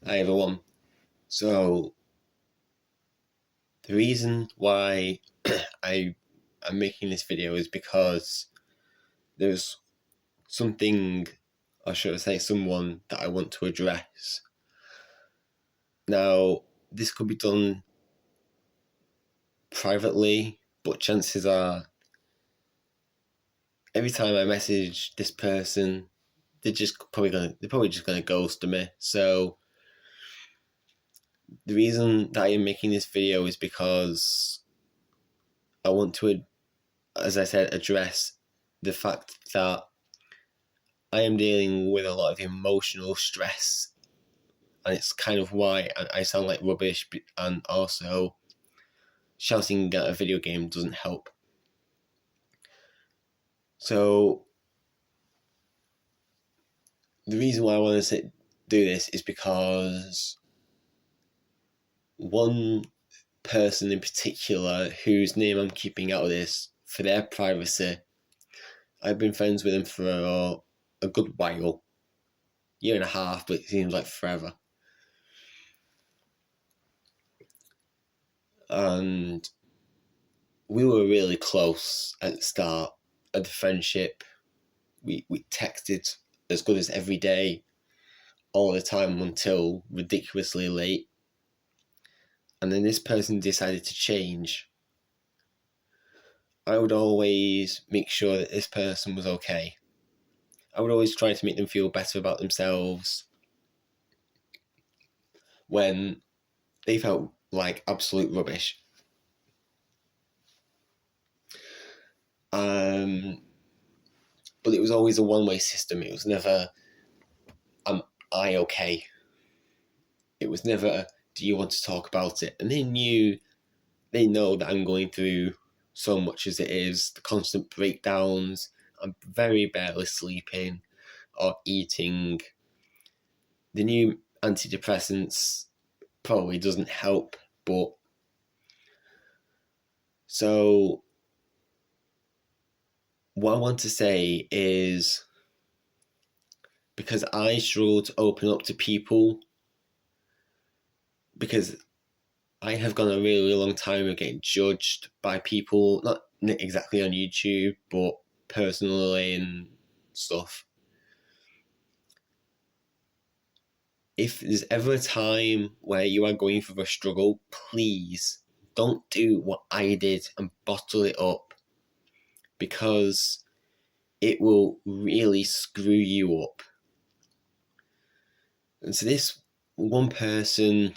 Hi everyone. So the reason why I am making this video is because there's something, or should I say someone, that I want to address. Now, this could be done privately, but chances are every time I message this person, they're probably just gonna ghost me. So the reason that I am making this video is because I want to, as I said, address the fact that I am dealing with a lot of emotional stress, and it's kind of why I sound like rubbish, and also shouting at a video game doesn't help. So, the reason why I want to do this is because one person in particular, whose name I'm keeping out of this for their privacy, I've been friends with him for a good while, year and a half, but it seems like forever. And we were really close at the start of the friendship. We texted as good as every day, all the time, until ridiculously late. And then this person decided to change. I would always make sure that this person was okay. I would always try to make them feel better about themselves when they felt like absolute rubbish. Um, but it was always a one-way system. It was never, am I okay? It was never, do you want to talk about it? And they know that I'm going through so much as it is, the constant breakdowns. I'm very barely sleeping or eating. The new antidepressants probably doesn't help, but so what I want to say is, because I struggle to open up to people, because I have gone a really long time of getting judged by people, not exactly on YouTube, but personally and stuff. If there's ever a time where you are going through a struggle, please don't do what I did and bottle it up, because it will really screw you up. And so this one person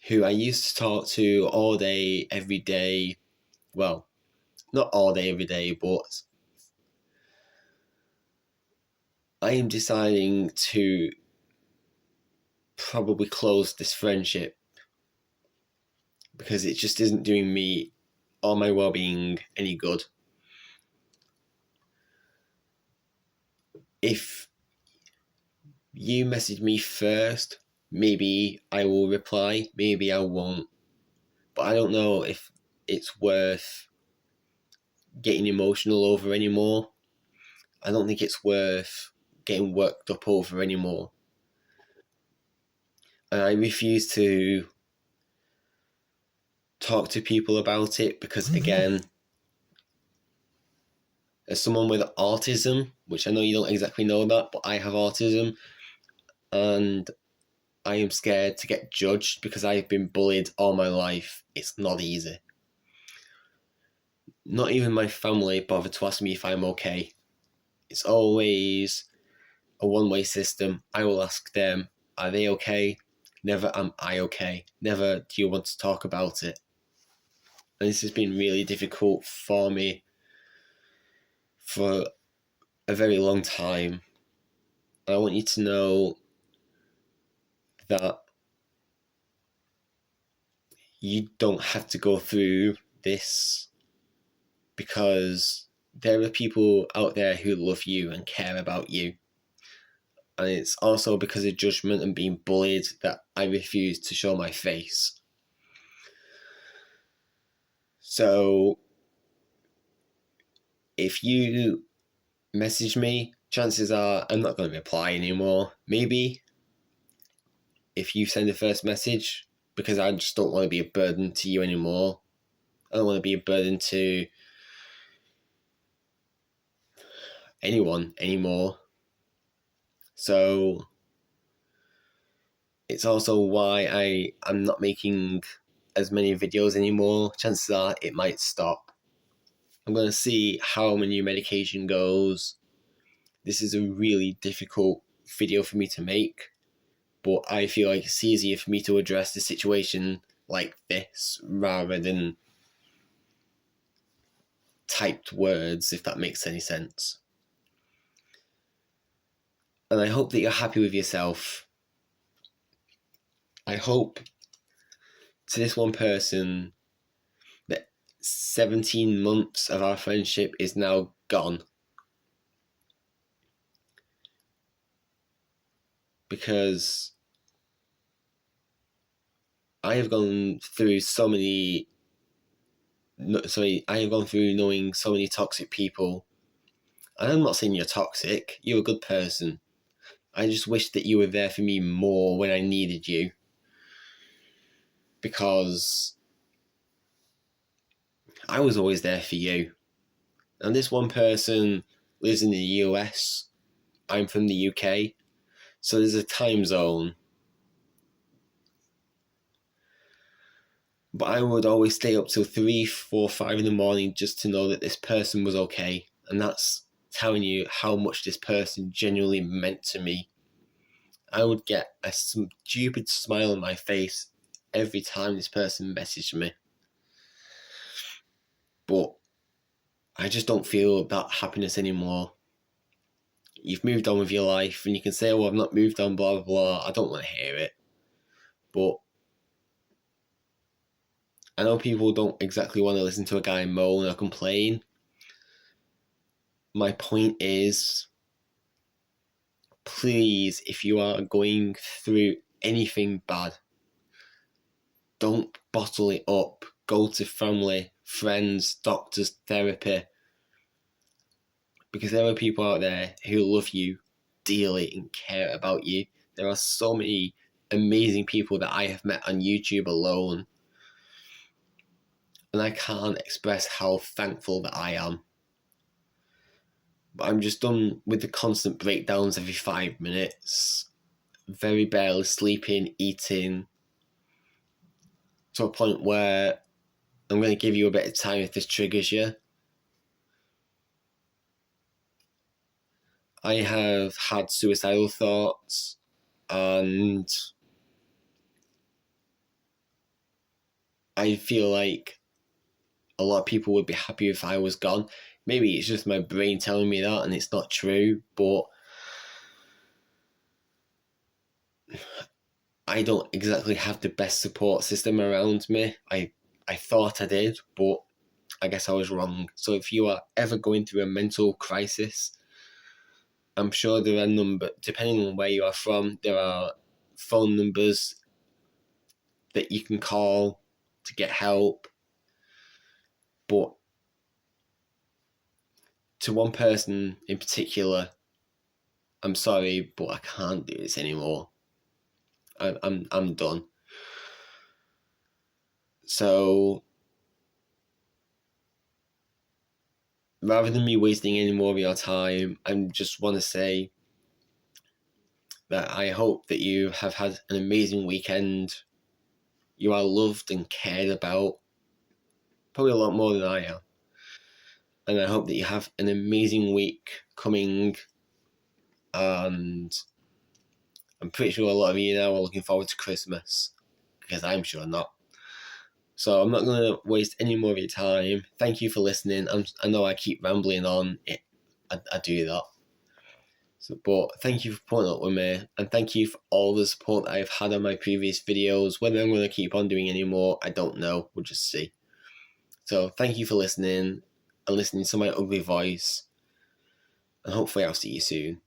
who I used to talk to all day, every day, well, not all day, every day, but I am deciding to probably close this friendship because it just isn't doing me or my well-being any good. If you message me first, maybe I will reply, maybe I won't. But I don't know if it's worth getting emotional over anymore. I don't think it's worth getting worked up over anymore. And I refuse to talk to people about it because, again, as someone with autism, which I know you don't exactly know that, but I have autism, and I am scared to get judged because I have been bullied all my life. It's not easy. Not even my family bother to ask me if I'm okay. It's always a one-way system. I will ask them, are they okay? Never am I okay. Never do you want to talk about it. And this has been really difficult for me for a very long time. I want you to know that you don't have to go through this, because there are people out there who love you and care about you. And it's also because of judgment and being bullied that I refuse to show my face. So if you message me, chances are I'm not going to reply anymore. Maybe if you send the first message, because I just don't want to be a burden to you anymore. I don't want to be a burden to anyone anymore. So it's also why I'm not making as many videos anymore. Chances are it might stop. I'm going to see how my new medication goes. This is a really difficult video for me to make, but I feel like it's easier for me to address the situation like this rather than typed words, if that makes any sense. And I hope that you're happy with yourself. I hope to this one person that 17 months of our friendship is now gone. Because I have gone through I have gone through knowing so many toxic people. And I'm not saying you're toxic, you're a good person. I just wish that you were there for me more when I needed you. Because I was always there for you. And this one person lives in the US. I'm from the UK. So there's a time zone. But I would always stay up till 3, 4, 5 in the morning just to know that this person was okay. And that's telling you how much this person genuinely meant to me. I would get a stupid smile on my face every time this person messaged me. But I just don't feel that happiness anymore. You've moved on with your life, and you can say, "Oh, I've not moved on, blah, blah, blah." I don't want to hear it. But I know people don't exactly want to listen to a guy moan or complain. My point is, please, if you are going through anything bad, don't bottle it up. Go to family, friends, doctors, therapy. Because there are people out there who love you dearly and care about you. There are so many amazing people that I have met on YouTube alone. And I can't express how thankful that I am. But I'm just done with the constant breakdowns every 5 minutes. Very barely sleeping, eating. To a point where I'm going to give you a bit of time if this triggers you. I have had suicidal thoughts, and I feel like a lot of people would be happy if I was gone. Maybe it's just my brain telling me that and it's not true, but I don't exactly have the best support system around me. I thought I did, but I guess I was wrong. So if you are ever going through a mental crisis, I'm sure there are depending on where you are from, there are phone numbers that you can call to get help. But to one person in particular, I'm sorry, but I can't do this anymore. I'm done. So rather than me wasting any more of your time, I just want to say that I hope that you have had an amazing weekend. You are loved and cared about, probably a lot more than I am. And I hope that you have an amazing week coming. And I'm pretty sure a lot of you now are looking forward to Christmas, because I'm sure not. So I'm not going to waste any more of your time. Thank you for listening. I know I keep rambling on. I do that. But thank you for putting up with me, and thank you for all the support that I've had on my previous videos. Whether I'm going to keep on doing any more, I don't know. We'll just see. So thank you for listening and listening to my ugly voice, and hopefully I'll see you soon.